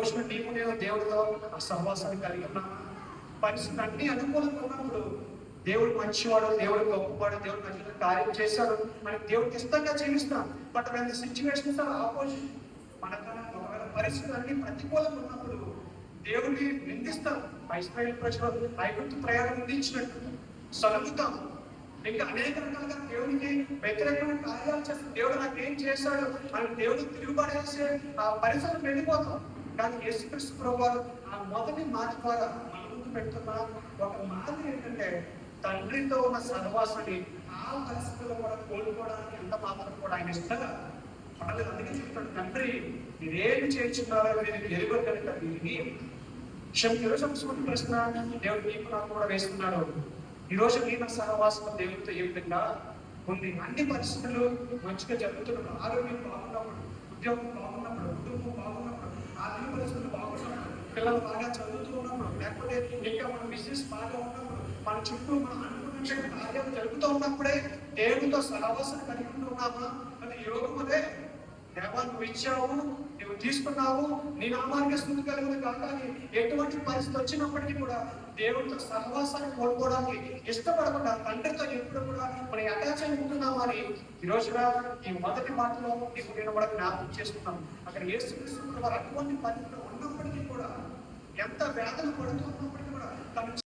రోజున నీవు నేను దేవుడితో ఆ సహవాసాన్ని కలిగి ఉన్నామా? పరిస్థితులు అన్ని అనుకూలంగా ఉన్నప్పుడు దేవుడు మంచివాడు, దేవుడు గొప్పవాడు, దేవుడు మంచి కార్యం చేశాడు, మనకి దేవుడికి ఇష్టంగా జీవిస్తాం. But when the situations are opposite, మనకన్నా ఒకవేళ పరిస్థితులు అన్ని ప్రతికూలంగా ఉన్నప్పుడు దేవుడిని నిందిస్తాం. ఇశ్రాయేలు ప్రజలు ఐగుప్తు ప్రయాణం నిందించినట్టు సలుగుతాం. ఇంకా అనేక రకాలుగా దేవునికి వ్యతిరేకమైన కార్యాలు చేస్తాం. దేవుడు నాకు ఏం చేశాడు అని దేవుడు తిరుగుబడేసే ఆ పరిస్థితులు వెళ్ళిపోతాం. కానీ యేసుక్రీస్తు ప్రభువారు ఆ మొదటి మాట ద్వారా మన ముందు పెడుతున్న ఒక మాదిరి ఏంటంటే, తండ్రితో ఉన్న సహవాసాన్ని ఆ పరిస్థితుల్లో కూడా కోల్పోవడానికి ఎంత మాత్రం కూడా ఆయన ఇష్టంగా పడలేదు. అందుకే చెప్తాడు, తండ్రి మీరేమి చేయించున్నారో మీరు ఎరుగరు కనుక దీన్ని క్షమించుకున్న ప్రశ్న దేవుడు నీకు నాకు కూడా వేస్తున్నాడు. ఈ రోజు నీ నా సహవాసం దేవుడితో ఏ విధంగా ఉంది? అన్ని పరిస్థితులు మంచిగా జరుగుతున్నప్పుడు, ఆరోగ్యం బాగున్నప్పుడు, ఉద్యోగం బాగున్నప్పుడు, కుటుంబం బాగున్నప్పుడు, ఆర్థిక పరిస్థితులు బాగున్నప్పుడు, పిల్లలు బాగా చదువుతూ ఉన్నప్పుడు, లేకపోతే ఇంకా మన బిజినెస్ బాగా ఉన్నప్పుడు, మన చుట్టూ మనం అనుకున్న కార్యాలు జరుగుతూ ఉన్నప్పుడే దేవుడితో సహవాసం కలిగి ఉన్నామా? అది యోగం అదే. దేవా నువ్వు ఇచ్చావు, నువ్వు తీసుకున్నావు, నీ నామానికి స్తుతి కలుగును కాక అని ఎటువంటి పరిస్థితి వచ్చినప్పటికీ కూడా దేవుడితో సహవాసాన్ని కోల్పోవడానికి ఇష్టపడకుండా తండ్రితో ఎప్పుడు కూడా మనం అటాచ్ అయి ఉంటున్నామని ఈ రోజున ఈ మొదటి మాటలో నీకు నేను కూడా జ్ఞాపకం చేసుకున్నాను. అక్కడ యేసుక్రీస్తు వారు అటువంటి పరిస్థితులు ఉన్నప్పటికీ కూడా, ఎంత వేదన పడుతున్నప్పటికీ కూడా తను